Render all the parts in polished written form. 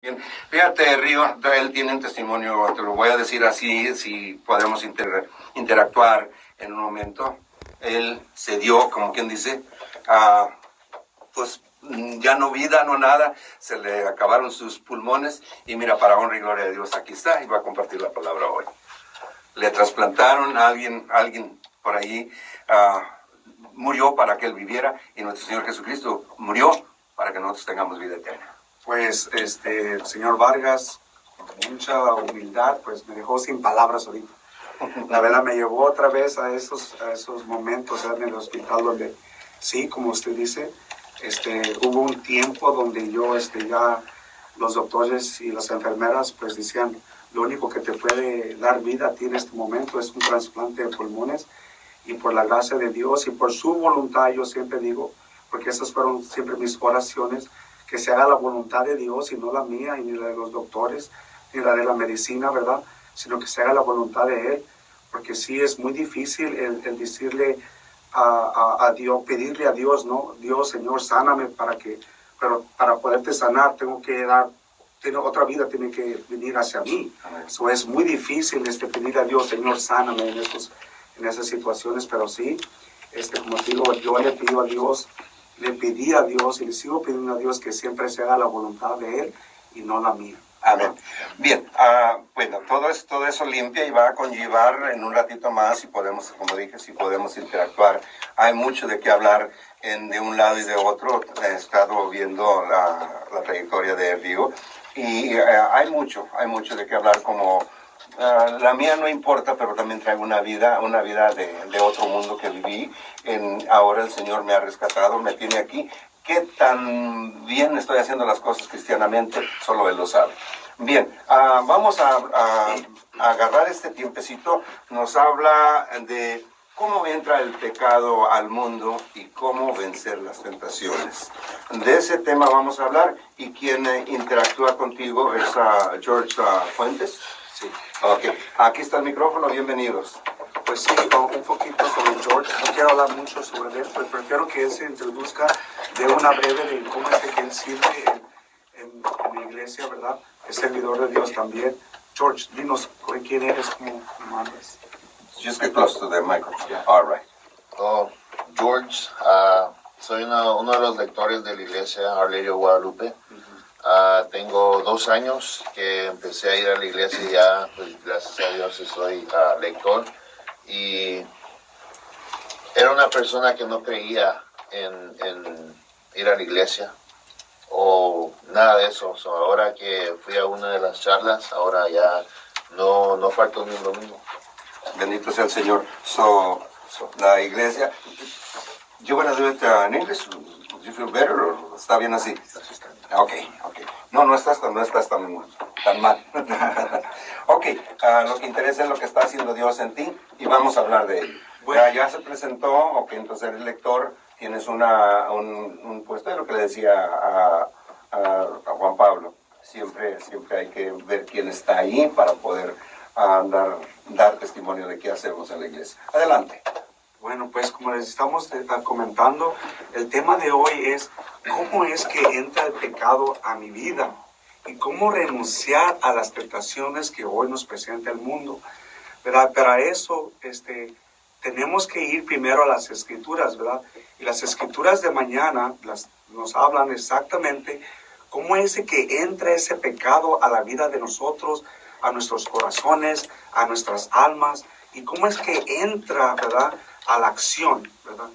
Bien, fíjate, Río, él tiene un testimonio, te lo voy a decir así, si podemos interactuar en un momento. Él se dio, como quien dice, pues ya no vida, no nada, se le acabaron sus pulmones y mira, para honra y gloria de Dios, aquí está y va a compartir la palabra hoy. Le trasplantaron a alguien por allí, murió para que él viviera y nuestro Señor Jesucristo murió para que nosotros tengamos vida eterna. Pues el señor Vargas, con mucha humildad, pues me dejó sin palabras ahorita. La verdad me llevó otra vez a esos momentos en el hospital donde, sí, como usted dice, hubo un tiempo donde yo ya los doctores y las enfermeras pues decían, lo único que te puede dar vida a ti en este momento es un trasplante de pulmones, y por la gracia de Dios y por su voluntad, yo siempre digo, porque esas fueron siempre mis oraciones, que se haga la voluntad de Dios y no la mía, y ni la de los doctores, ni la de la medicina, ¿verdad? Sino que se haga la voluntad de Él, porque sí es muy difícil el decirle a Dios, pedirle a Dios, ¿no? Dios, Señor, sáname, pero para poderte sanar tengo que otra vida tiene que venir hacia mí. Eso es muy difícil pedirle a Dios, Señor, sáname en esas situaciones, pero sí, como te digo, yo le pido a Dios, le pedí a Dios y le sigo pidiendo a Dios que siempre se haga la voluntad de Él y no la mía. Amén. Bien, bueno, todo eso limpia y va a conllevar en un ratito más, si podemos, como dije, si podemos interactuar. Hay mucho de qué hablar de un lado y de otro. He estado viendo la trayectoria de Río y hay mucho de qué hablar, como la mía no importa, pero también traigo una vida de otro mundo que viví. Ahora el Señor me ha rescatado, me tiene aquí. ¿Qué tan bien estoy haciendo las cosas cristianamente? Solo Él lo sabe. Bien, vamos a agarrar este tiempecito. Nos habla de cómo entra el pecado al mundo y cómo vencer las tentaciones. De ese tema vamos a hablar, y quien interactúa contigo es George Fuentes. Sí. Ok, aquí está el micrófono, bienvenidos. Pues sí, un poquito sobre George. No quiero hablar mucho sobre él, pues prefiero que él se introduzca de una breve de cómo es que él sirve en la iglesia, ¿verdad? Es servidor de Dios también. George, dinos quién eres, cómo mandas. Just get close to the microphone. Yeah. All right. George, soy uno de los lectores de la iglesia Our Lady of Guadalupe. Tengo 2 años que empecé a ir a la iglesia y ya, pues gracias a Dios soy lector. Y era una persona que no creía en ir a la iglesia o nada de eso. Ahora que fui a una de las charlas, ahora ya no falta ni lo mismo. Bendito sea el Señor. La iglesia. You want to do it in English? Do you feel better or está bien así? Okay. No estás tan mal. Okay, lo que interesa es lo que está haciendo Dios en ti y vamos a hablar de ello. Bueno, ya se presentó, okay, entonces eres lector, tienes un puesto, de lo que le decía a Juan Pablo. Siempre hay que ver quién está ahí para poder dar testimonio de qué hacemos en la iglesia. Adelante. Bueno, pues como les estamos comentando, el tema de hoy es cómo es que entra el pecado a mi vida y cómo renunciar a las tentaciones que hoy nos presenta el mundo. ¿Verdad? Para eso tenemos que ir primero a las Escrituras, ¿verdad? Y las Escrituras de mañana nos hablan exactamente cómo es que entra ese pecado a la vida de nosotros, a nuestros corazones, a nuestras almas, y cómo es que entra, ¿verdad?, a la acción, ¿verdad?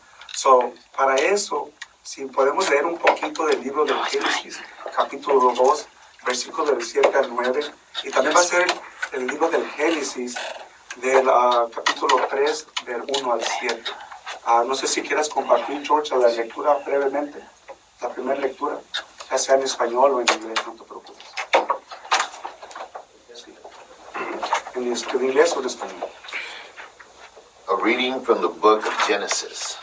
Para eso, si podemos leer un poquito del libro del Génesis, capítulo 2, versículos del 7 al 9, y también va a ser el libro del Génesis, del capítulo 3, del 1 al 7. No sé si quieras compartir, George, la lectura brevemente, la primera lectura, ya sea en español o en inglés, no te preocupes. Sí. En inglés o en español. A reading from the book of Genesis.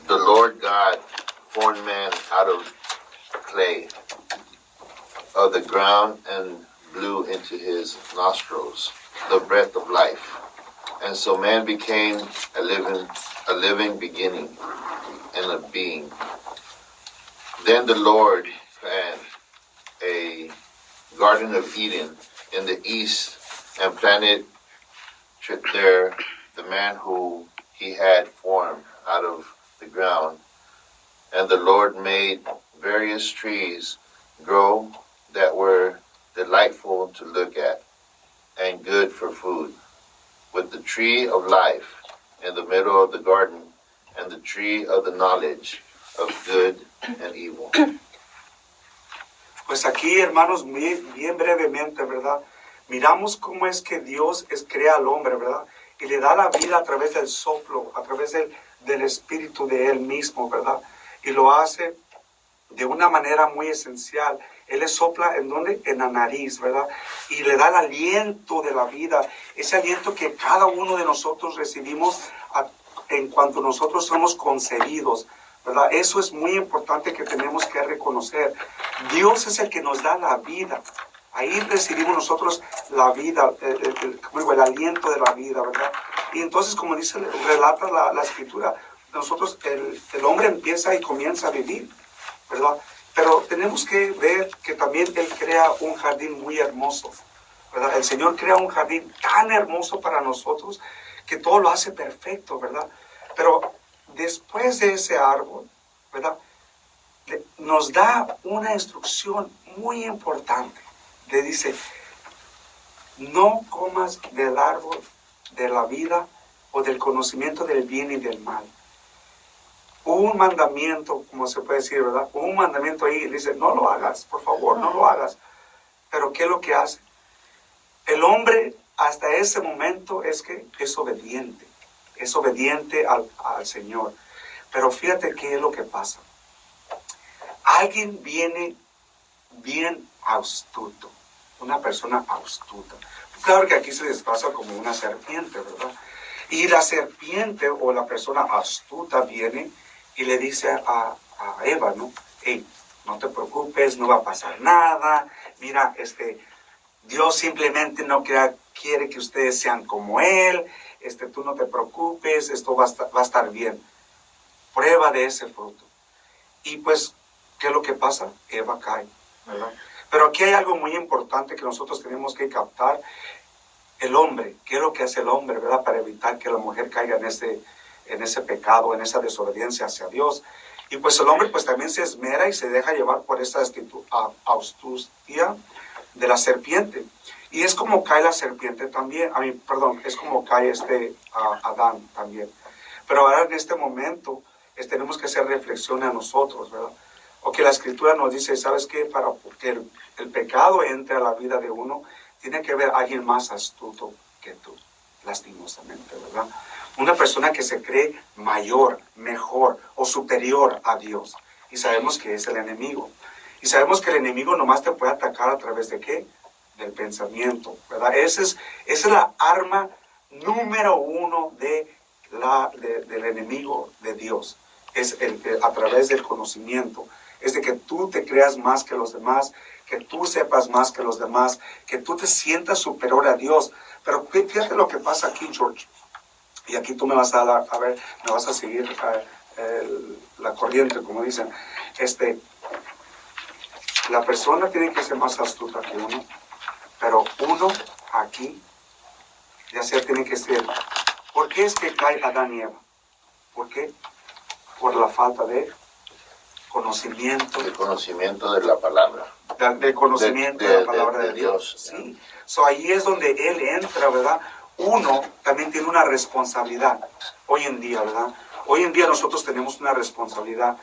The Lord God formed man out of clay of the ground and blew into his nostrils the breath of life. And so man became a living beginning and a being. Then the Lord had a Garden of Eden in the east and planted there the man who he had formed out of the ground. And the Lord made various trees grow that were delightful to look at and good for food, with the tree of life in the middle of the garden and the tree of the knowledge of good and evil. Pues aquí, hermanos, bien brevemente, ¿verdad? Miramos cómo es que Dios crea al hombre, ¿verdad? Y le da la vida a través del soplo, a través del espíritu de Él mismo, ¿verdad? Y lo hace de una manera muy esencial. Él le sopla ¿en dónde? En la nariz, ¿verdad? Y le da el aliento de la vida, ese aliento que cada uno de nosotros recibimos en cuanto nosotros somos concebidos, ¿verdad? Eso es muy importante que tenemos que reconocer. Dios es el que nos da la vida. Ahí recibimos nosotros la vida, el aliento de la vida, ¿verdad? Y entonces, como dice, relata la escritura, nosotros, el hombre empieza y comienza a vivir, ¿verdad? Pero tenemos que ver que también Él crea un jardín muy hermoso, ¿verdad? El Señor crea un jardín tan hermoso para nosotros que todo lo hace perfecto, ¿verdad? Pero después de ese árbol, ¿verdad? Nos da una instrucción muy importante. Le dice, no comas del árbol de la vida o del conocimiento del bien y del mal. Un mandamiento, como se puede decir, ¿verdad? Un mandamiento ahí dice, no lo hagas, por favor, no lo hagas. Pero ¿qué es lo que hace? El hombre hasta ese momento es obediente al Señor. Pero fíjate qué es lo que pasa. Alguien viene bien astuto, una persona astuta. Claro que aquí se disfraza como una serpiente, ¿verdad? Y la serpiente o la persona astuta viene y le dice a Eva, ¿no? Hey, no te preocupes, no va a pasar nada. Mira, Dios simplemente no quiere que ustedes sean como Él. Tú no te preocupes, esto va a estar bien. Prueba de ese fruto. Y pues, ¿qué es lo que pasa? Eva cae, ¿verdad? Pero aquí hay algo muy importante que nosotros tenemos que captar. El hombre, ¿qué es lo que hace el hombre, verdad? Para evitar que la mujer caiga en ese pecado, en esa desobediencia hacia Dios. Y pues el hombre pues también se esmera y se deja llevar por esa astucia de la serpiente. Y es como cae la serpiente también, es como cae Adán también. Pero ahora en este momento tenemos que hacer reflexión a nosotros, ¿verdad? O que la escritura nos dice, ¿sabes qué? Para que el pecado entre a la vida de uno, tiene que haber alguien más astuto que tú, lastimosamente, ¿verdad? Una persona que se cree mayor, mejor o superior a Dios. Y sabemos que es el enemigo. Y sabemos que el enemigo nomás te puede atacar a través de ¿qué? Del pensamiento, ¿verdad? Esa es la arma número uno del enemigo de Dios. Es a través del conocimiento. Es de que tú te creas más que los demás, que tú sepas más que los demás, que tú te sientas superior a Dios. Pero fíjate lo que pasa aquí, George. Y aquí tú me vas a me vas a seguir la corriente, como dicen. La persona tiene que ser más astuta que uno, pero uno aquí, ya sea tiene que ser. ¿Por qué es que cae Adán y Eva? ¿Por qué? Por la falta de conocimiento. El conocimiento de la palabra. Del conocimiento de la palabra de Dios. Sí. So, ahí es donde Él entra, ¿verdad? Uno también tiene una responsabilidad hoy en día, ¿verdad? Hoy en día nosotros tenemos una responsabilidad.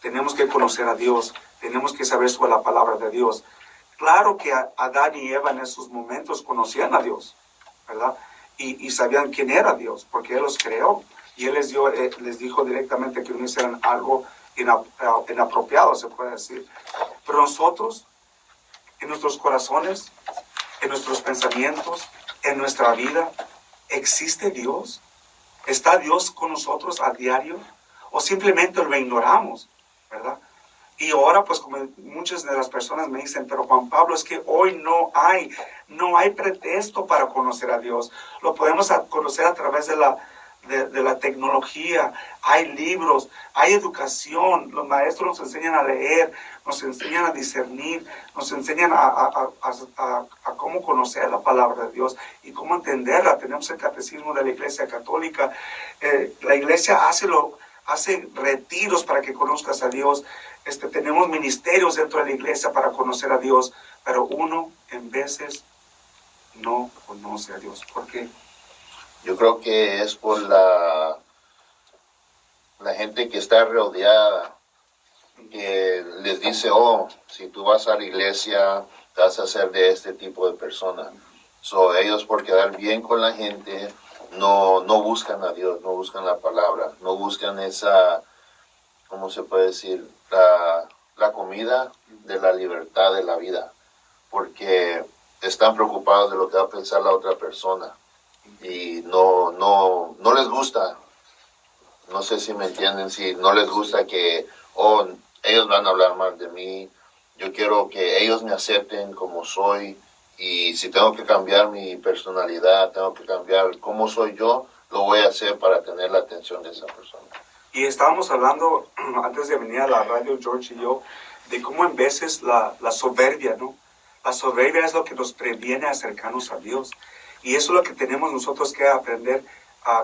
Tenemos que conocer a Dios. Tenemos que saber sobre la palabra de Dios. Claro que Adán y Eva en esos momentos conocían a Dios, ¿verdad? Y sabían quién era Dios, porque Él los creó. Y Él les dijo directamente que no hicieran algo inapropiado, se puede decir. Pero nosotros, en nuestros corazones, en nuestros pensamientos, en nuestra vida, ¿existe Dios? ¿Está Dios con nosotros a diario? ¿O simplemente lo ignoramos, verdad? Y ahora, pues como muchas de las personas me dicen, pero Juan Pablo, es que hoy no hay pretexto para conocer a Dios. Lo podemos conocer a través de de la tecnología, hay libros, hay educación, los maestros nos enseñan a leer, nos enseñan a discernir, nos enseñan a cómo conocer la palabra de Dios y cómo entenderla. Tenemos el catecismo de la Iglesia Católica. La Iglesia hace retiros para que conozcas a Dios. Tenemos ministerios dentro de la Iglesia para conocer a Dios, pero uno en veces no conoce a Dios. ¿Por qué? Yo creo que es por la gente que está rodeada, que les dice, oh, si tú vas a la iglesia, te vas a hacer de este tipo de persona. So, ellos por quedar bien con la gente, no buscan a Dios, no buscan la palabra, no buscan esa, ¿cómo se puede decir? La comida de la libertad de la vida, porque están preocupados de lo que va a pensar la otra persona y no les gusta. No sé si me entienden, si no les gusta que, oh, ellos van a hablar mal de mí, yo quiero que ellos me acepten como soy, y si tengo que cambiar mi personalidad, tengo que cambiar cómo soy yo, lo voy a hacer para tener la atención de esa persona. Y estábamos hablando, antes de venir a la radio, George y yo, de cómo en veces la soberbia, ¿no? La soberbia es lo que nos previene a acercarnos a Dios. Y eso es lo que tenemos nosotros que aprender.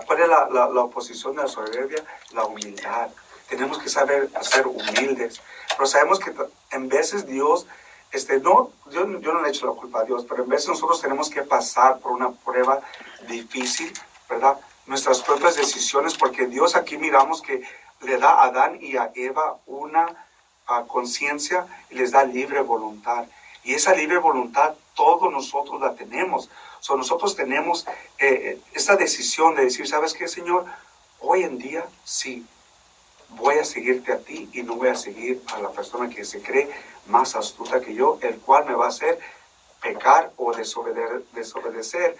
¿Cuál es la oposición de la soberbia? La humildad. Tenemos que saber ser humildes. Pero sabemos que en veces Dios, yo no le echo la culpa a Dios, pero en veces nosotros tenemos que pasar por una prueba difícil, ¿verdad? Nuestras propias decisiones, porque Dios aquí miramos que le da a Adán y a Eva una conciencia y les da libre voluntad. Y esa libre voluntad todos nosotros la tenemos. Nosotros tenemos esta decisión de decir, ¿sabes qué, Señor? Hoy en día sí, voy a seguirte a ti y no voy a seguir a la persona que se cree más astuta que yo, el cual me va a hacer pecar o desobedecer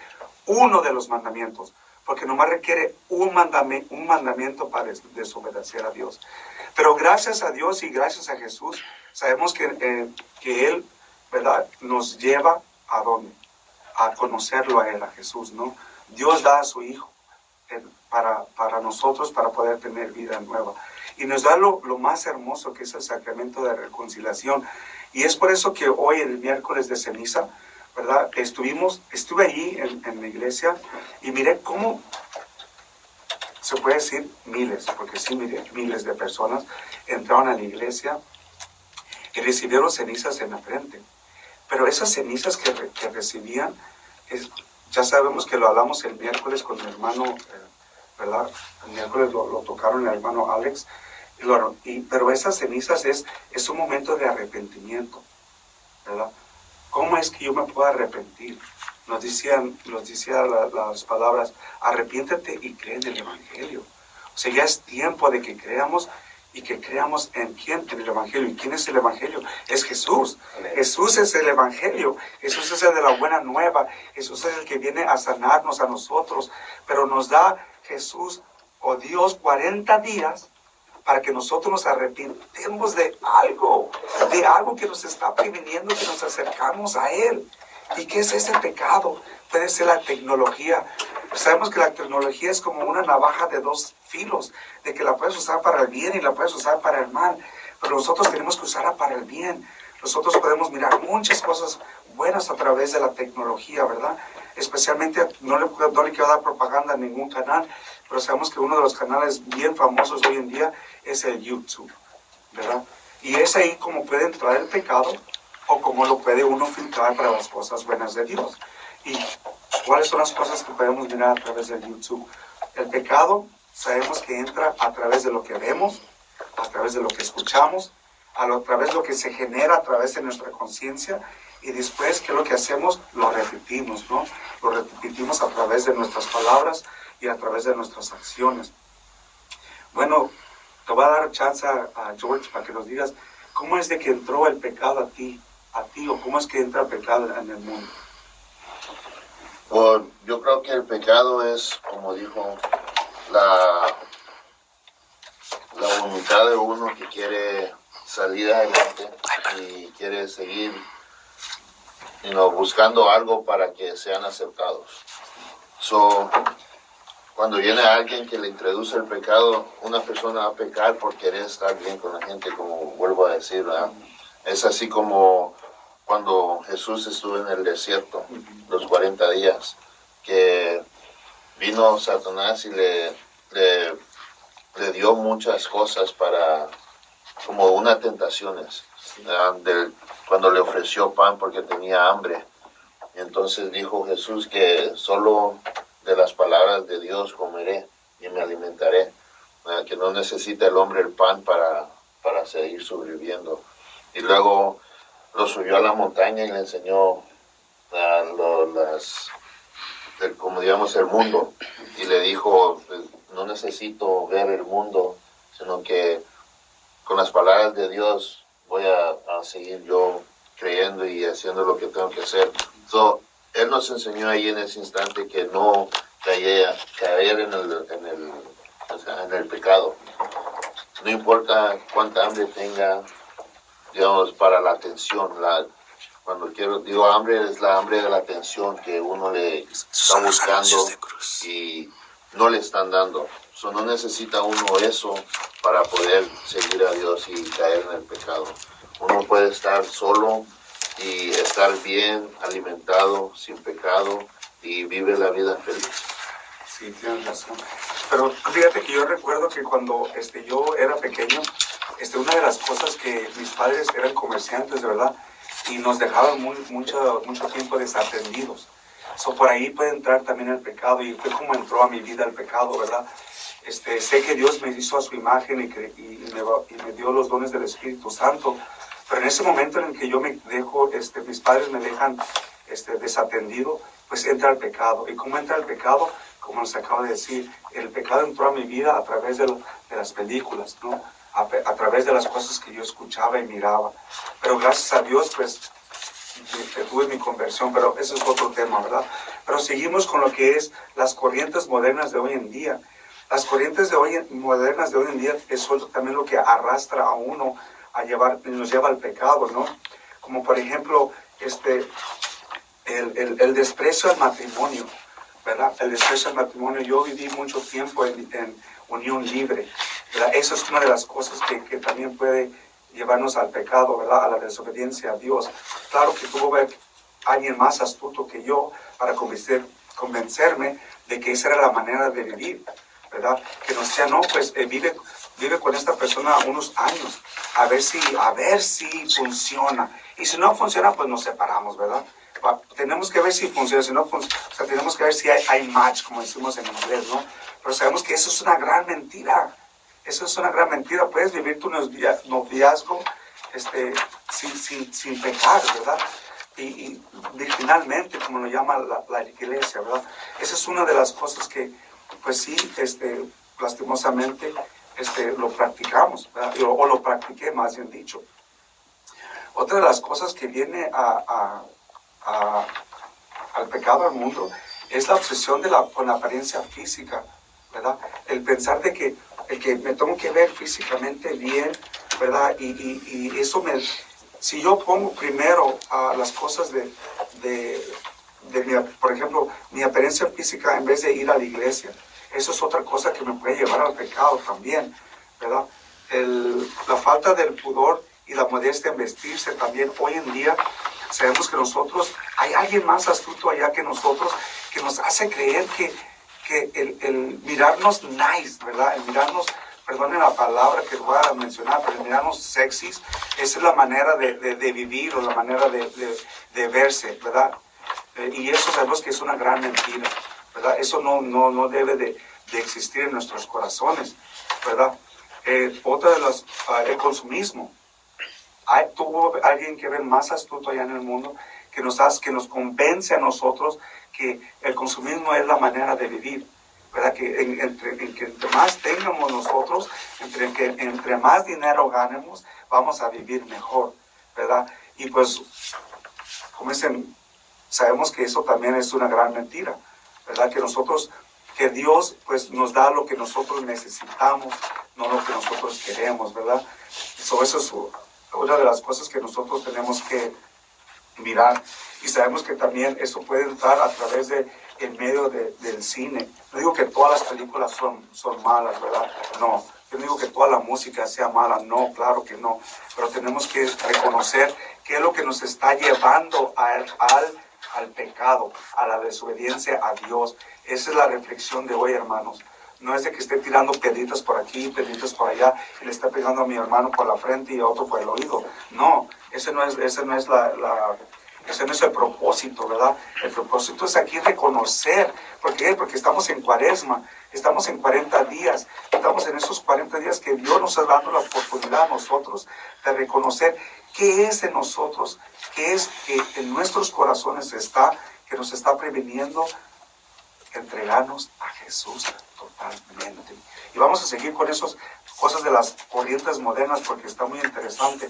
uno de los mandamientos, porque nomás requiere un mandamiento para desobedecer a Dios. Pero gracias a Dios y gracias a Jesús, sabemos que Él, ¿verdad?, nos lleva ¿a dónde? A conocerlo a Él, a Jesús, ¿no? Dios da a su Hijo para nosotros, para poder tener vida nueva. Y nos da lo más hermoso, que es el sacramento de reconciliación. Y es por eso que hoy, el miércoles de ceniza, ¿verdad?, estuve allí en la iglesia y miré cómo, se puede decir miles, porque sí, miré miles de personas entraron a la iglesia y recibieron cenizas en la frente. Pero esas cenizas que recibían, ya sabemos que lo hablamos el miércoles con mi hermano, ¿verdad? El miércoles lo tocaron el hermano Alex. Pero esas cenizas es un momento de arrepentimiento, ¿verdad? ¿Cómo es que yo me puedo arrepentir? Nos decían las palabras, arrepiéntete y cree en el Evangelio. O sea, ya es tiempo de que creamos. Y que creamos en quién, en el Evangelio. ¿Y quién es el Evangelio? Es Jesús. Amén. Jesús es el Evangelio. Jesús es el de la buena nueva. Jesús es el que viene a sanarnos a nosotros. Pero nos da Jesús o Dios 40 días para que nosotros nos arrepintemos de algo que nos está previniendo que nos acercamos a Él. ¿Y qué es ese pecado? Puede ser la tecnología. Sabemos que la tecnología es como una navaja de dos filos, de que la puedes usar para el bien y la puedes usar para el mal, pero nosotros tenemos que usarla para el bien. Nosotros podemos mirar muchas cosas buenas a través de la tecnología, ¿verdad? Especialmente, no le quiero dar propaganda a ningún canal, pero sabemos que uno de los canales bien famosos hoy en día es el YouTube, ¿verdad? Y es ahí como puede entrar el pecado o como lo puede uno filtrar para las cosas buenas de Dios. ¿Y cuáles son las cosas que podemos mirar a través del YouTube? El pecado, sabemos que entra a través de lo que vemos, a través de lo que escuchamos, a través de lo que se genera a través de nuestra conciencia, y después, ¿qué es lo que hacemos? Lo repetimos, ¿no? Lo repetimos a través de nuestras palabras y a través de nuestras acciones. Bueno, te voy a dar chance a George para que nos digas cómo es de que entró el pecado a ti, o cómo es que entra el pecado en el mundo. Pues yo creo que el pecado es, como dijo, la voluntad de uno que quiere salir adelante y quiere seguir buscando algo para que sean aceptados. cuando viene alguien que le introduce el pecado, una persona va a pecar por querer estar bien con la gente, como vuelvo a decir, ¿verdad? Es así como cuando Jesús estuvo en el desierto, los 40 días, que vino Satanás y le dio muchas cosas como unas tentaciones, cuando le ofreció pan porque tenía hambre. Y entonces dijo Jesús que solo de las palabras de Dios comeré y me alimentaré, que no necesita el hombre el pan para seguir sobreviviendo. Y luego lo subió a la montaña y le enseñó como digamos el mundo, y le dijo, pues, no necesito ver el mundo, sino que con las palabras de Dios voy a seguir yo creyendo y haciendo lo que tengo que hacer. Él nos enseñó ahí en ese instante que no caer en el pecado. No importa cuánta hambre tenga, digamos, para la atención. Cuando digo hambre, es la hambre de la atención que uno le está buscando y no le están dando. No necesita uno eso para poder seguir a Dios y caer en el pecado. Uno puede estar solo y estar bien alimentado, sin pecado, y vive la vida feliz. Sí, tienes razón. Pero fíjate que yo recuerdo que cuando yo era pequeño, una de las cosas que mis padres eran comerciantes, de verdad, y nos dejaban mucho tiempo desatendidos. Por ahí puede entrar también el pecado, y fue como entró a mi vida el pecado, ¿verdad? Sé que Dios me hizo a su imagen y me dio los dones del Espíritu Santo, pero en ese momento en el que yo me dejo, mis padres me dejan desatendido, pues entra el pecado. ¿Y cómo entra el pecado? Como nos acaba de decir, el pecado entró a mi vida a través de las películas, ¿no? A través de las cosas que yo escuchaba y miraba. Pero gracias a Dios, pues, tuve mi conversión, pero ese es otro tema, ¿verdad? Pero seguimos con lo que es las corrientes modernas de hoy en día. Las corrientes modernas de hoy en día es también lo que arrastra a uno nos lleva al pecado, ¿no? Como por ejemplo, el desprecio al matrimonio, ¿verdad? El desprecio al matrimonio. Yo viví mucho tiempo en unión libre, ¿verdad? Eso es una de las cosas que también puede llevarnos al pecado, ¿verdad? A la desobediencia a Dios. Claro que tuvo que haber alguien más astuto que yo para convencerme de que esa era la manera de vivir, ¿verdad? Que nos decía, no, pues vive con esta persona unos años, a ver si funciona. Y si no funciona, pues nos separamos, ¿verdad? Tenemos que ver si funciona, si no funciona, o sea, tenemos que ver si hay match, como decimos en inglés, ¿no? Pero sabemos que eso es una gran mentira. Eso es una gran mentira. Puedes vivir tu noviazgo sin pecar, ¿verdad? Y virginalmente, como lo llama la iglesia, ¿verdad? Esa es una de las cosas que, pues sí, lastimosamente, lo practicamos, ¿verdad? O lo practiqué, más bien dicho. Otra de las cosas que viene al pecado, al mundo, es la obsesión con la apariencia física, ¿verdad? El pensar de que me tengo que ver físicamente bien, ¿verdad? Y eso si yo pongo primero las cosas por ejemplo, mi apariencia física en vez de ir a la iglesia, eso es otra cosa que me puede llevar al pecado también, ¿verdad? La falta del pudor y la modestia en vestirse también. Hoy en día sabemos que hay alguien más astuto allá que nosotros, que nos hace creer que el mirarnos nice, ¿verdad? El mirarnos, perdonen la palabra que voy a mencionar, pero el mirarnos sexys, esa es la manera de vivir, o la manera de verse, ¿verdad? Y eso sabemos que es una gran mentira, ¿verdad? Eso no debe de existir en nuestros corazones, ¿verdad? Otra de las, el consumismo. Tuvo alguien que ver más astuto allá en el mundo, que nos convence a nosotros que el consumismo es la manera de vivir, ¿verdad? Que entre más tengamos nosotros, entre más dinero ganemos, vamos a vivir mejor, ¿verdad? Y pues, como dicen, sabemos que eso también es una gran mentira, ¿verdad? Que Dios pues nos da lo que nosotros necesitamos, no lo que nosotros queremos, ¿verdad? Eso es una de las cosas que nosotros tenemos que mirar. Y sabemos que también eso puede entrar a través de en medio del cine. No digo que todas las películas son malas, ¿verdad? No. Yo no digo que toda la música sea mala, no, claro que no. Pero tenemos que reconocer qué es lo que nos está llevando al pecado, a la desobediencia a Dios. Esa es la reflexión de hoy, hermanos. No es de que esté tirando piedritas por aquí, piedritas por allá, y le está pegando a mi hermano por la frente y a otro por el oído. No, ese no es ese no es el propósito, ¿verdad? El propósito es aquí reconocer. ¿Por qué? Porque estamos en Cuaresma, estamos en 40 días, estamos en esos 40 días que Dios nos está dando la oportunidad a nosotros de reconocer qué es en nosotros, qué es que en nuestros corazones está, que nos está previniendo entregarnos a Jesús totalmente. Y vamos a seguir con esas cosas de las corrientes modernas porque está muy interesante.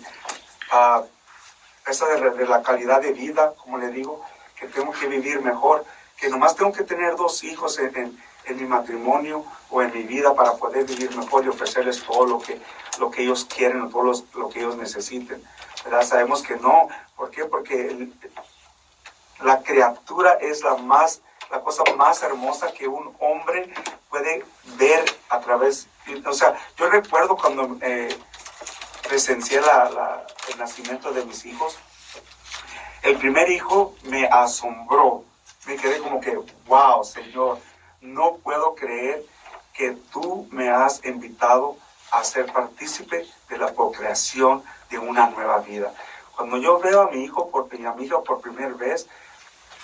Esa de la calidad de vida, como le digo, que tengo que vivir mejor, que nomás tengo que tener 2 hijos en mi matrimonio o en mi vida para poder vivir mejor y ofrecerles todo lo que ellos quieren o todo lo que ellos necesiten. ¿Verdad? Sabemos que no. ¿Por qué? Porque la criatura es la cosa más hermosa que un hombre puede ver a través. O sea, yo recuerdo cuando presencié el nacimiento de mis hijos. El primer hijo me asombró. Me quedé como que, wow, Señor, no puedo creer que tú me has invitado a ser partícipe de la procreación de una nueva vida. Cuando yo veo a mi hijo por primera vez,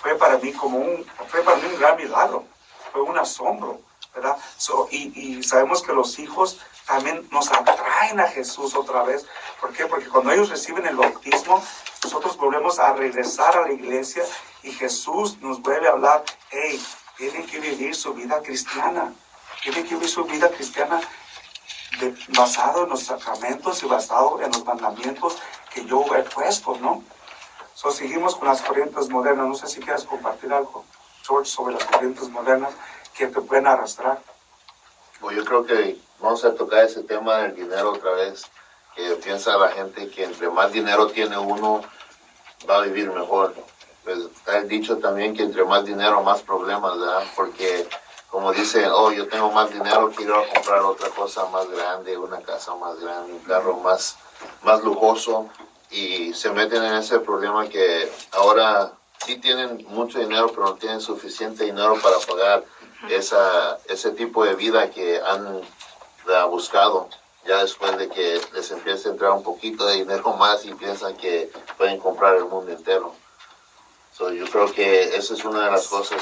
fue para mí un gran milagro, fue un asombro, ¿verdad? Y sabemos que los hijos también nos atraen a Jesús otra vez. ¿Por qué? Porque cuando ellos reciben el bautismo, nosotros volvemos a regresar a la iglesia y Jesús nos vuelve a hablar, hey, tienen que vivir su vida cristiana, tienen que vivir su vida cristiana basado en los sacramentos y basado en los mandamientos que yo he puesto, ¿no? Seguimos con las corrientes modernas. No sé si quieres compartir algo, George, sobre las corrientes modernas que te pueden arrastrar. Pues yo creo que vamos a tocar ese tema del dinero otra vez, que piensa la gente que entre más dinero tiene uno, va a vivir mejor. Pues está el dicho también que entre más dinero, más problemas, ¿verdad? Porque como dicen, oh, yo tengo más dinero, quiero comprar otra cosa más grande, una casa más grande, un carro más lujoso, y se meten en ese problema que ahora sí tienen mucho dinero, pero no tienen suficiente dinero para pagar ese tipo de vida que han buscado, ya después de que les empiece a entrar un poquito de dinero más y piensan que pueden comprar el mundo entero. Yo creo que esa es una de las cosas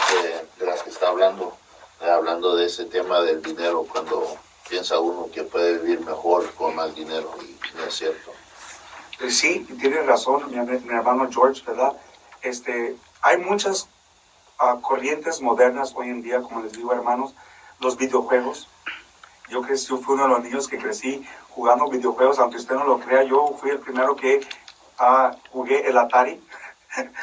de las que está hablando de ese tema del dinero, cuando piensa uno que puede vivir mejor con más dinero, y no es cierto. Sí, tiene razón mi hermano George, ¿verdad? Hay muchas corrientes modernas hoy en día, como les digo, hermanos, los videojuegos. Yo fui uno de los niños que crecí jugando videojuegos, aunque usted no lo crea, yo fui el primero que jugué el Atari.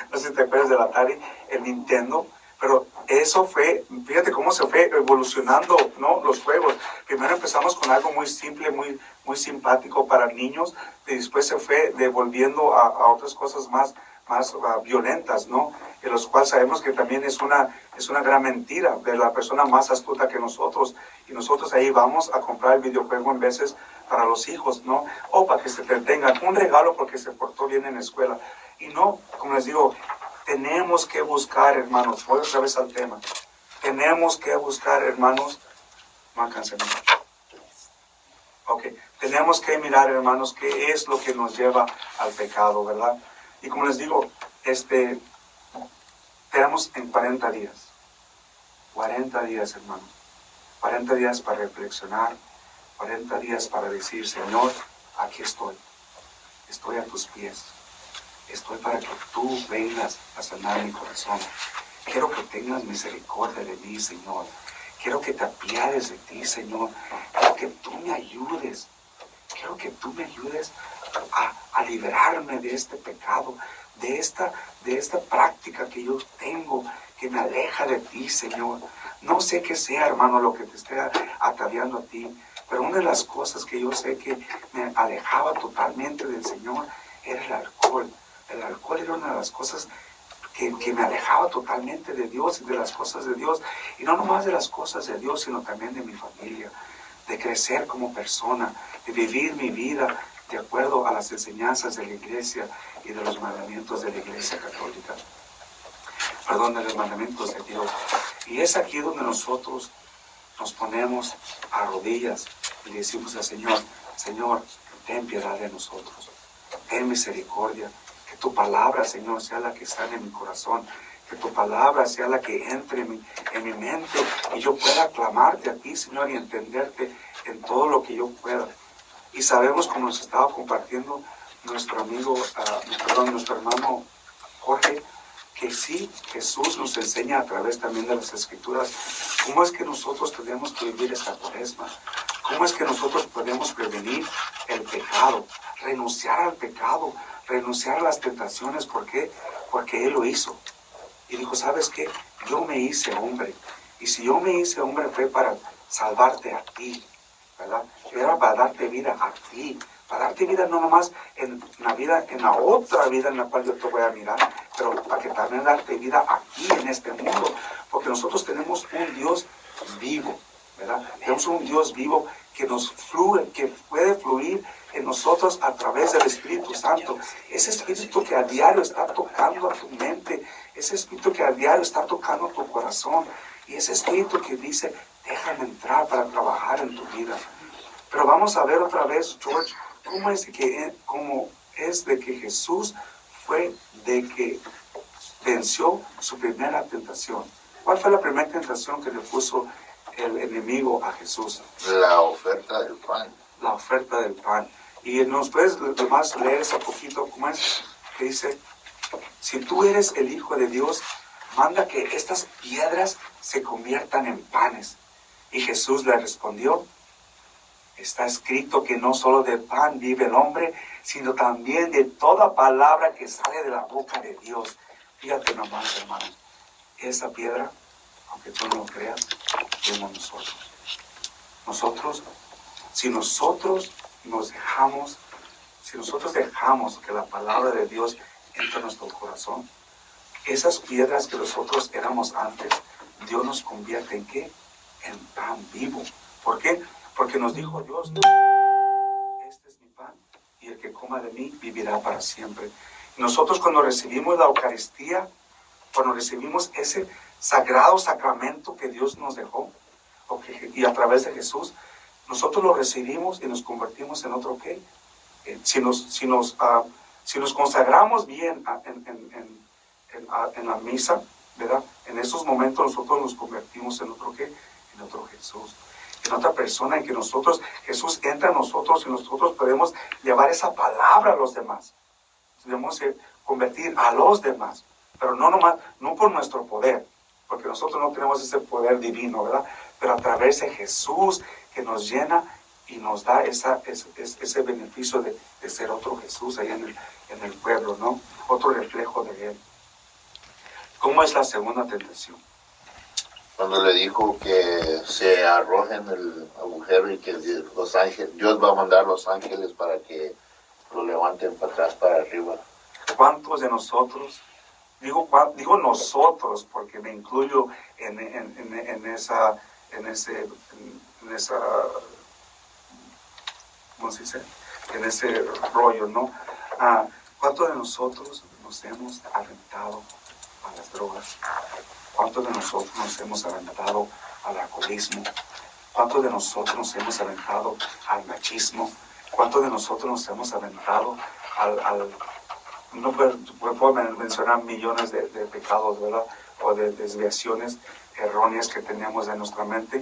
No sé si te acuerdas del Atari, el Nintendo. Pero eso fue, fíjate cómo se fue evolucionando, ¿no? Los juegos. Primero empezamos con algo muy simple, muy simpático para niños, y después se fue devolviendo a otras cosas más violentas, ¿no? En los cuales sabemos que también es una gran mentira de la persona más astuta que nosotros. Y nosotros ahí vamos a comprar el videojuego en veces para los hijos, ¿no? O para que se entretengan, un regalo porque se portó bien en la escuela. Y no, como les digo, tenemos que buscar, hermanos, voy otra vez al tema. Tenemos que buscar, hermanos, no alcancé mucho. Ok, tenemos que mirar, hermanos, qué es lo que nos lleva al pecado, ¿verdad? Y como les digo, tenemos en 40 días. 40 días, hermanos. 40 días para reflexionar, 40 días para decir, Señor, aquí estoy. Estoy a tus pies. Estoy para que tú vengas a sanar mi corazón. Quiero que tengas misericordia de mí, Señor. Quiero que te apiades de ti, Señor. Quiero que tú me ayudes. Quiero que tú me ayudes a liberarme de este pecado, de esta práctica que yo tengo, que me aleja de ti, Señor. No sé qué sea, hermano, lo que te esté ataviando a ti, pero una de las cosas que yo sé que me alejaba totalmente del Señor era el alcohol. El alcohol era una de las cosas que me alejaba totalmente de Dios y de las cosas de Dios. Y no nomás de las cosas de Dios, sino también de mi familia, de crecer como persona, de vivir mi vida de acuerdo a las enseñanzas de la iglesia y de los mandamientos de la iglesia católica. Perdón, de los mandamientos de Dios. Y es aquí donde nosotros nos ponemos a rodillas y le decimos al Señor, Señor, ten piedad de nosotros, ten misericordia, que tu palabra, Señor, sea la que sane en mi corazón, que tu palabra sea la que entre en mi mente y yo pueda clamarte a ti, Señor, y entenderte en todo lo que yo pueda. Y sabemos, como nos estaba compartiendo nuestro amigo, nuestro hermano Jorge, que sí, Jesús nos enseña a través también de las Escrituras cómo es que nosotros tenemos que vivir esta Cuaresma, cómo es que nosotros podemos prevenir el pecado, renunciar al pecado, renunciar a las tentaciones. ¿Por qué? Porque Él lo hizo. Y dijo, ¿sabes qué? Yo me hice hombre. Y si yo me hice hombre fue para salvarte a ti, ¿verdad? Era para darte vida a ti, para darte vida no nomás en la otra vida en la cual yo te voy a mirar, pero para que también darte vida aquí en este mundo, porque nosotros tenemos un Dios vivo, ¿verdad? Tenemos un Dios vivo que nos fluye, que puede fluir en nosotros a través del Espíritu Santo. Ese Espíritu que a diario está tocando a tu mente, ese Espíritu que a diario está tocando a tu corazón, y ese Espíritu que dice, déjame entrar para trabajar en tu vida. Pero vamos a ver otra vez, George, cómo es de que Jesús fue de que venció su primera tentación. ¿Cuál fue la primera tentación que le puso el enemigo a Jesús? La oferta del pan. La oferta del pan. Y nos puedes además leer ese poquito, ¿cómo es? Que dice, si tú eres el Hijo de Dios, manda que estas piedras se conviertan en panes. Y Jesús le respondió, está escrito que no solo de pan vive el hombre, sino también de toda palabra que sale de la boca de Dios. Fíjate nomás, hermano, esa piedra, aunque tú no lo creas, somos nosotros. Si nosotros dejamos que la palabra de Dios entre en nuestro corazón, esas piedras que nosotros éramos antes, Dios nos convierte en ¿qué? En pan vivo. ¿Por qué? Porque nos dijo Dios, este es mi pan, y el que coma de mí vivirá para siempre. Nosotros cuando recibimos la Eucaristía, cuando recibimos ese sagrado sacramento que Dios nos dejó, y a través de Jesús, nosotros lo recibimos y nos convertimos en otro ¿qué? Si nos consagramos bien en la misa, ¿verdad? En esos momentos nosotros nos convertimos en otro ¿qué? En otro Jesús, en otra persona en que Jesús entra en nosotros y nosotros podemos llevar esa palabra a los demás. Debemos convertir a los demás, pero no por nuestro poder, porque nosotros no tenemos ese poder divino, ¿verdad? Pero a través de Jesús que nos llena y nos da ese beneficio de ser otro Jesús ahí en el pueblo, ¿no? Otro reflejo de Él. ¿Cómo es la segunda tentación? Cuando le dijo que se arroje en el agujero y que Dios va a mandar los ángeles para que lo levanten para atrás, para arriba. ¿Cuántos de nosotros, digo nosotros porque me incluyo en esa, ¿cómo se dice? En ese rollo, ¿no? ¿Cuántos de nosotros nos hemos aventado a las drogas? ¿Cuántos de nosotros nos hemos aventado al alcoholismo? ¿Cuántos de nosotros nos hemos aventado al machismo? ¿Cuántos de nosotros nos hemos aventado no puedo mencionar millones de pecados, ¿verdad? O de desviaciones erróneas que tenemos en nuestra mente?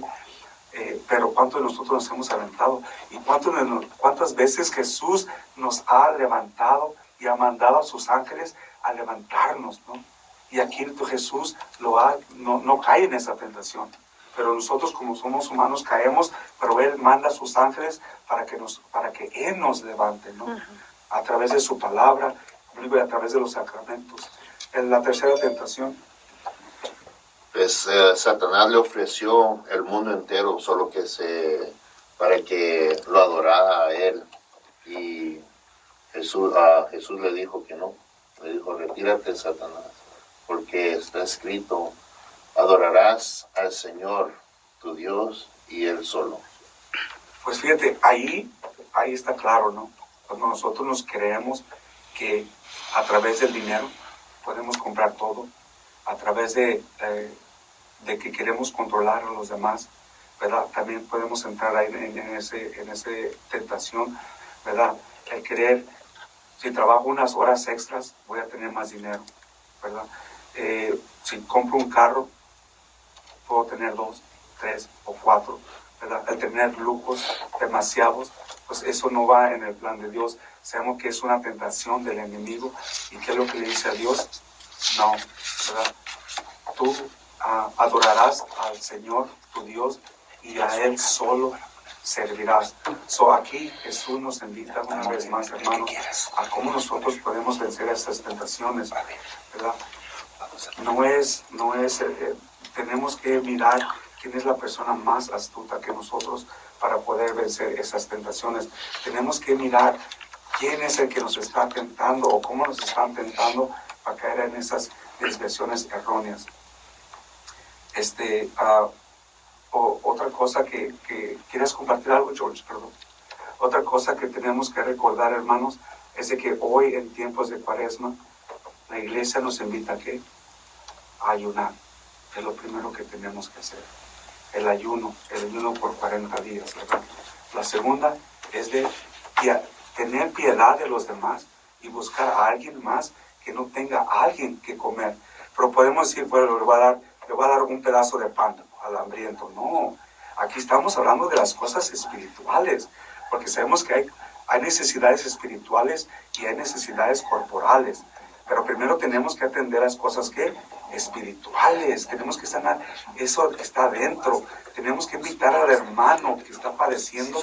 Pero ¿cuántos de nosotros nos hemos aventado? ¿Y cuántas veces Jesús nos ha levantado y ha mandado a sus ángeles a levantarnos, ¿no? Y aquí Jesús no cae en esa tentación. Pero nosotros como somos humanos caemos, pero Él manda a sus ángeles para que Él nos levante, ¿no? A través de su palabra y a través de los sacramentos. En la tercera tentación. Pues Satanás le ofreció el mundo entero, solo que para que lo adorara a Él. Y Jesús le dijo que no. Le dijo, retírate, Satanás, porque está escrito, adorarás al Señor, tu Dios, y Él solo. Pues fíjate, ahí está claro, ¿no? Cuando nosotros nos creemos que a través del dinero podemos comprar todo, a través de que queremos controlar a los demás, ¿verdad? También podemos entrar ahí en ese tentación, ¿verdad? El querer, si trabajo unas horas extras, voy a tener más dinero, ¿verdad? Si compro un carro, puedo tener 2, 3 o 4, ¿verdad? El tener lujos demasiados, pues eso no va en el plan de Dios. Sabemos que es una tentación del enemigo. ¿Y qué es lo que le dice a Dios? No, ¿verdad? Tú adorarás al Señor, tu Dios, y a Él solo servirás. So, aquí Jesús nos invita una vez más, hermanos, a cómo nosotros podemos vencer esas tentaciones, ¿verdad? Tenemos que mirar quién es la persona más astuta que nosotros para poder vencer esas tentaciones. Tenemos que mirar quién es el que nos está tentando o cómo nos están tentando para caer en esas desviaciones erróneas. Otra cosa que ¿quieres compartir algo, George? Perdón. Otra cosa que tenemos que recordar, hermanos, es de que hoy en tiempos de Cuaresma, la iglesia nos invita a ¿qué? A ayunar. Es lo primero que tenemos que hacer. El ayuno por 40 días, ¿verdad? La segunda es de tener piedad de los demás y buscar a alguien más que no tenga a alguien que comer. Pero podemos decir, bueno, le voy a dar un pedazo de pan al hambriento. No, aquí estamos hablando de las cosas espirituales, porque sabemos que hay necesidades espirituales y hay necesidades corporales. Pero primero tenemos que atender las cosas que espirituales, tenemos que sanar eso que está adentro. Tenemos que invitar al hermano que está padeciendo,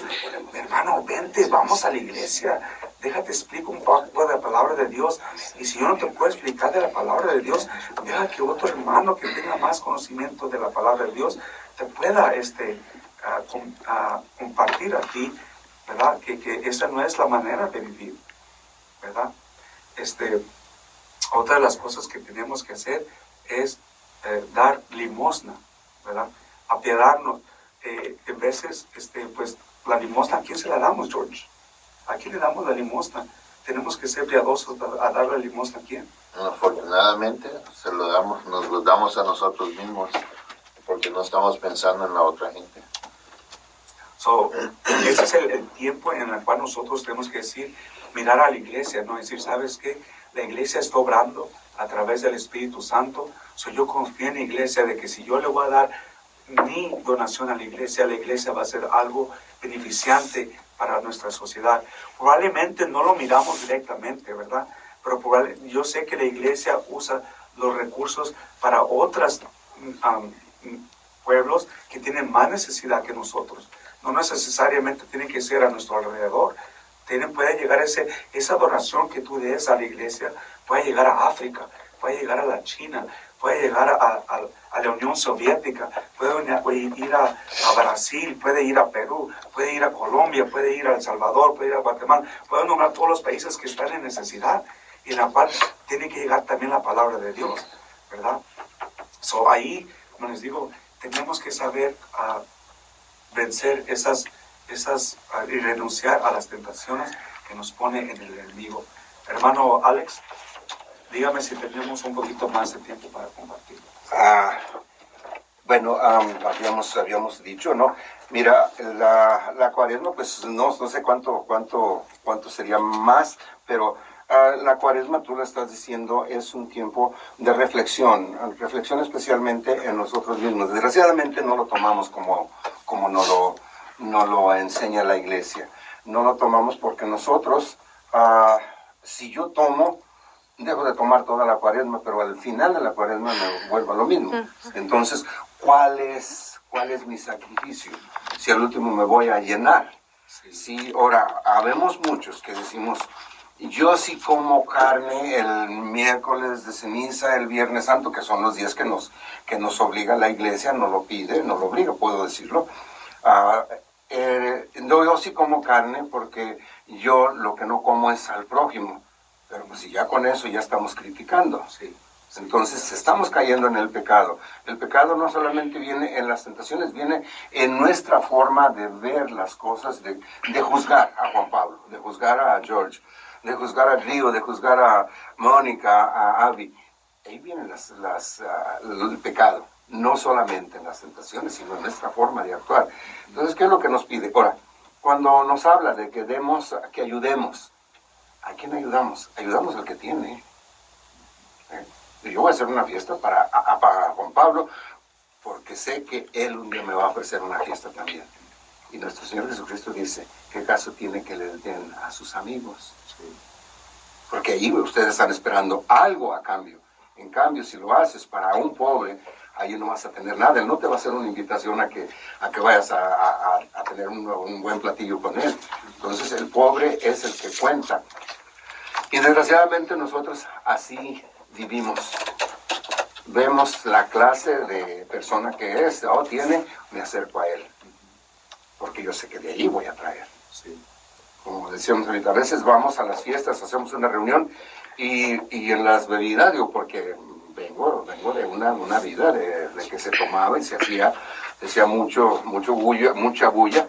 hermano, vente, vamos a la iglesia, déjate explico un poco de la palabra de Dios. Y si yo no te puedo explicar de la palabra de Dios, deja que otro hermano que tenga más conocimiento de la palabra de Dios te pueda compartir a ti, ¿verdad? Que esa no es la manera de vivir, ¿verdad? Otra de las cosas que tenemos que hacer es dar limosna, ¿verdad? Apiadarnos. En veces, pues, la limosna, ¿a quién se la damos, George? ¿A quién le damos la limosna? Tenemos que ser piadosos a dar la limosna, ¿a quién? Afortunadamente, nos lo damos a nosotros mismos, porque no estamos pensando en la otra gente. Ese es el tiempo en el cual nosotros tenemos que decir, mirar a la iglesia, ¿no? Decir, ¿sabes qué? La iglesia está obrando a través del Espíritu Santo. Yo confío en la iglesia de que si yo le voy a dar mi donación a la iglesia va a ser algo beneficiante para nuestra sociedad. Probablemente no lo miramos directamente, ¿verdad? Pero yo sé que la iglesia usa los recursos para otros pueblos que tienen más necesidad que nosotros. No necesariamente tiene que ser a nuestro alrededor. Puede llegar esa donación que tú des a la iglesia, puede llegar a África, puede llegar a la China, puede llegar a la Unión Soviética, puede ir a Brasil, puede ir a Perú, puede ir a Colombia, puede ir a El Salvador, puede ir a Guatemala, puede nombrar todos los países que están en necesidad y en la cual tiene que llegar también la palabra de Dios, ¿verdad? Ahí, como les digo, tenemos que saber vencer esas y renunciar a las tentaciones que nos pone en el enemigo. Hermano Alex, dígame si tenemos un poquito más de tiempo para compartir. Bueno, habíamos dicho, ¿no? Mira, la Cuaresma, pues no sé cuánto sería más, pero la Cuaresma, tú la estás diciendo, es un tiempo de reflexión especialmente en nosotros mismos. Desgraciadamente no lo tomamos como no lo enseña la iglesia. No lo tomamos porque nosotros, si yo tomo, dejo de tomar toda la Cuaresma, pero al final de la Cuaresma me vuelvo a lo mismo. Entonces, ¿cuál es mi sacrificio? Si al último me voy a llenar. Sí, ahora, habemos muchos que decimos, yo sí como carne el miércoles de ceniza, el viernes santo, que son los días que nos obliga la iglesia, no lo pide, no lo obliga, puedo decirlo. No, yo sí como carne porque yo lo que no como es al prójimo. Pero pues si ya con eso ya estamos criticando. Sí. Entonces estamos cayendo en el pecado. El pecado no solamente viene en las tentaciones, viene en nuestra forma de ver las cosas, de juzgar a Juan Pablo, de juzgar a George, de juzgar a Río, de juzgar a Mónica, a Abby. Ahí viene el pecado, no solamente en las tentaciones, sino en nuestra forma de actuar. Entonces, ¿qué es lo que nos pide? Ahora, cuando nos habla de que demos, que ayudemos, ¿a quién ayudamos? Ayudamos al que tiene. Yo voy a hacer una fiesta para Juan Pablo, porque sé que él un día me va a ofrecer una fiesta también. Y nuestro Señor Jesucristo dice, ¿qué caso tiene que le den a sus amigos? Porque ahí ustedes están esperando algo a cambio. En cambio, si lo haces para un pobre, ahí no vas a tener nada. Él no te va a hacer una invitación a que vayas a tener un buen platillo con él. Entonces, el pobre es el que cuenta. Y desgraciadamente nosotros así vivimos. Vemos la clase de persona que es, o tiene, me acerco a él. Porque yo sé que de ahí voy a traer. Sí. Como decíamos ahorita, a veces vamos a las fiestas, hacemos una reunión y en las bebidas, digo, porque vengo de una vida de que se tomaba y se hacía mucha bulla.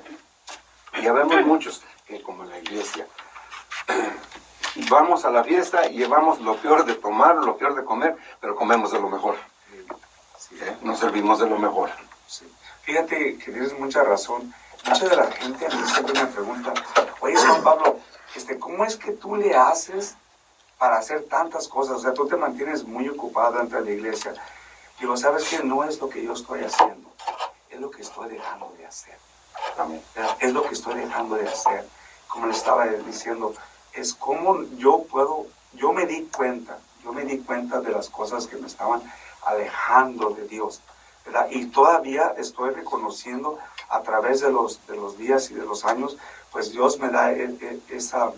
Y ya vemos muchos, que como en la iglesia, vamos a la fiesta y llevamos lo peor de tomar, lo peor de comer, pero comemos de lo mejor. Sí. Nos servimos de lo mejor. Sí. Fíjate que tienes mucha razón. Mucha de la gente a mí siempre me pregunta, oye, Juan Pablo, ¿cómo es que tú le haces para hacer tantas cosas? O sea, tú te mantienes muy ocupado dentro de la iglesia. Digo, ¿sabes qué? No es lo que yo estoy haciendo, es lo que estoy dejando de hacer. Amén. Es lo que estoy dejando de hacer. Como le estaba diciendo, es como yo me di cuenta de las cosas que me estaban alejando de Dios, ¿verdad? Y todavía estoy reconociendo a través de los días y de los años, pues Dios me da esa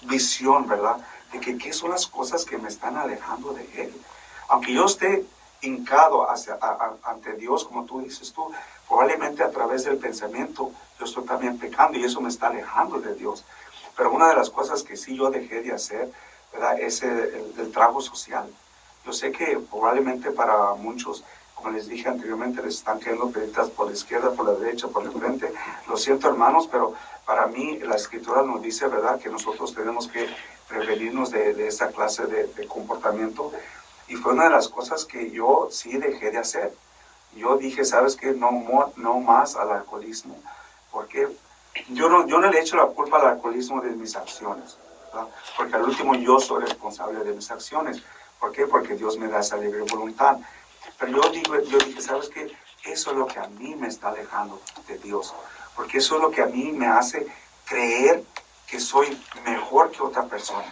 visión, ¿verdad? De que qué son las cosas que me están alejando de Él. Aunque yo esté hincado ante Dios, como tú dices tú, probablemente a través del pensamiento yo estoy también pecando y eso me está alejando de Dios. Pero una de las cosas que sí yo dejé de hacer, ¿verdad? Es el trabajo social. Yo sé que probablemente para muchos, como les dije anteriormente, les están cayendo piedritas por la izquierda, por la derecha, por el frente. Lo siento, hermanos, pero para mí la Escritura nos dice, ¿verdad?, que nosotros tenemos que prevenirnos de esa clase de comportamiento. Y fue una de las cosas que yo sí dejé de hacer. Yo dije, ¿sabes qué? No más al alcoholismo. Porque yo no le echo la culpa al alcoholismo de mis acciones, ¿verdad? Porque al último yo soy responsable de mis acciones. ¿Por qué? Porque Dios me da esa libre voluntad. Pero yo dije, ¿sabes qué? Eso es lo que a mí me está alejando de Dios. Porque eso es lo que a mí me hace creer que soy mejor que otra persona.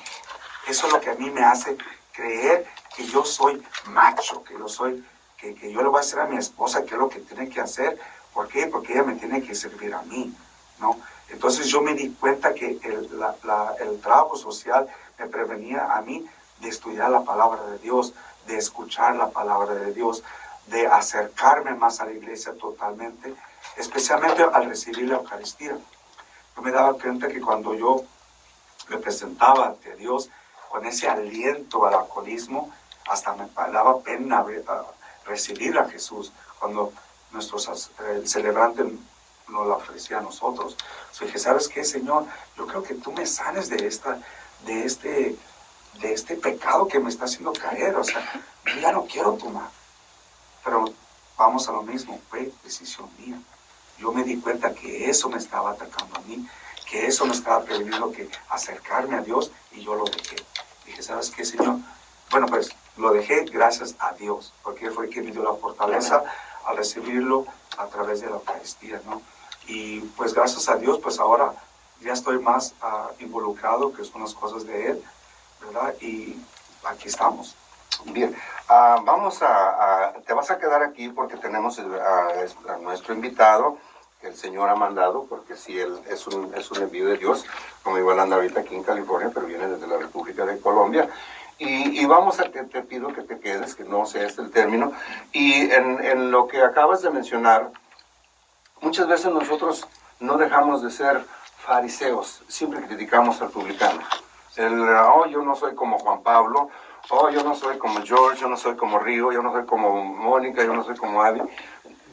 Eso es lo que a mí me hace creer que yo soy macho, que yo le voy a hacer a mi esposa qué es lo que tiene que hacer. ¿Por qué? Porque ella me tiene que servir a mí, ¿no? Entonces yo me di cuenta que el trabajo social me prevenía a mí de estudiar la palabra de Dios, de escuchar la palabra de Dios, de acercarme más a la iglesia totalmente, especialmente al recibir la Eucaristía. Yo me daba cuenta que cuando yo me presentaba ante Dios con ese aliento al alcoholismo, hasta me daba pena recibir a Jesús cuando el celebrante nos la ofrecía a nosotros. Yo dije, ¿sabes qué, Señor? Yo creo que tú me sanes de este pecado que me está haciendo caer. O sea, yo ya no quiero tomar. Pero vamos a lo mismo, fue decisión mía. Yo me di cuenta que eso me estaba atacando a mí, que eso me estaba previniendo que acercarme a Dios, y yo lo dejé. Dije, ¿sabes qué, Señor? Bueno, pues lo dejé gracias a Dios, porque Él fue quien me dio la fortaleza al recibirlo a través de la Eucaristía, ¿no? Y pues gracias a Dios, pues ahora ya estoy más involucrado, que son las cosas de Él, ¿verdad? Y aquí estamos. Bien, te vas a quedar aquí porque tenemos a nuestro invitado, que el Señor ha mandado, porque sí, él es un envío de Dios, como igual anda ahorita aquí en California, pero viene desde la República de Colombia. Y te pido que te quedes, que no sea este el término. Y en lo que acabas de mencionar, muchas veces nosotros no dejamos de ser fariseos, siempre criticamos al publicano. Yo no soy como Juan Pablo, yo no soy como George, yo no soy como Río, yo no soy como Mónica, yo no soy como Abby.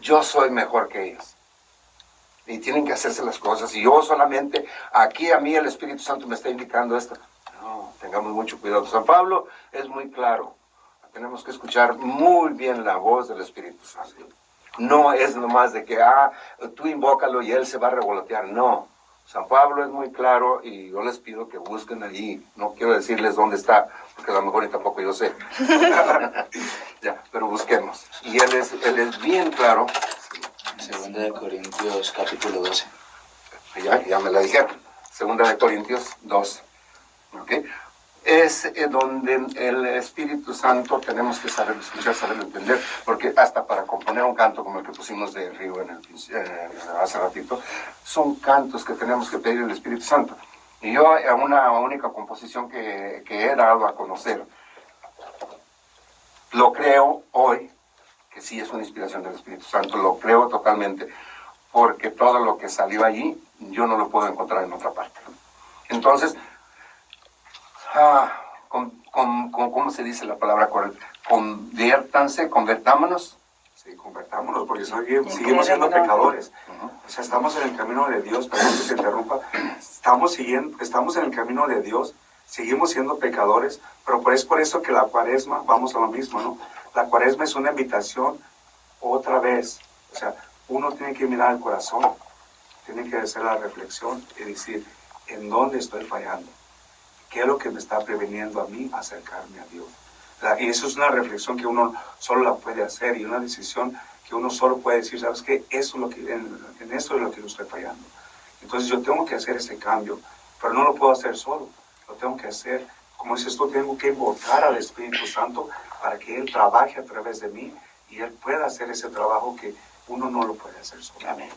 Yo soy mejor que ellos. Y tienen que hacerse las cosas. Y yo solamente, aquí a mí el Espíritu Santo me está indicando esto. No, tengamos mucho cuidado. San Pablo es muy claro. Tenemos que escuchar muy bien la voz del Espíritu Santo. No es nomás de que, tú invócalo y él se va a revolotear. No. San Pablo es muy claro y yo les pido que busquen allí. No quiero decirles dónde está, porque a lo mejor ni tampoco yo sé. Ya, pero busquemos. Y él es bien claro. Segunda de Corintios, capítulo 12. Ya me la dijeron. Segunda de Corintios 12. ¿Ok? Es donde el Espíritu Santo tenemos que saber escuchar, saber entender, porque hasta para componer un canto como el que pusimos de Río hace ratito, son cantos que tenemos que pedir al Espíritu Santo. Y yo, una única composición que he dado a conocer, lo creo hoy, que sí es una inspiración del Espíritu Santo, lo creo totalmente, porque todo lo que salió allí, yo no lo puedo encontrar en otra parte. Entonces, ¿cómo se dice la palabra correcta? Convertámonos. Sí, convertámonos, porque seguimos siendo pecadores. O sea, estamos en el camino de Dios, perdón que te interrumpa. Estamos en el camino de Dios, seguimos siendo pecadores, pero es por eso que la cuaresma, vamos a lo mismo, ¿no? La cuaresma es una invitación otra vez. O sea, uno tiene que mirar al corazón, tiene que hacer la reflexión y decir, ¿en dónde estoy fallando? ¿Qué es lo que me está previniendo a mí acercarme a Dios? Y eso es una reflexión que uno solo la puede hacer y una decisión que uno solo puede decir, ¿sabes qué? Eso es lo que, en esto es lo que yo estoy fallando. Entonces yo tengo que hacer ese cambio, pero no lo puedo hacer solo. Lo tengo que hacer, como dices tú, tengo que invocar al Espíritu Santo para que Él trabaje a través de mí y Él pueda hacer ese trabajo que uno no lo puede hacer solo. Amén.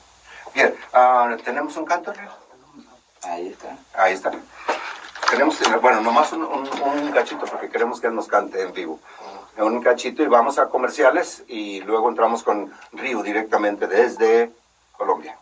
Bien, ¿tenemos un canto? Ahí está. Ahí está. Tenemos, bueno, nomás un cachito porque queremos que él nos cante en vivo. Un cachito y vamos a comerciales y luego entramos con Río directamente desde Colombia.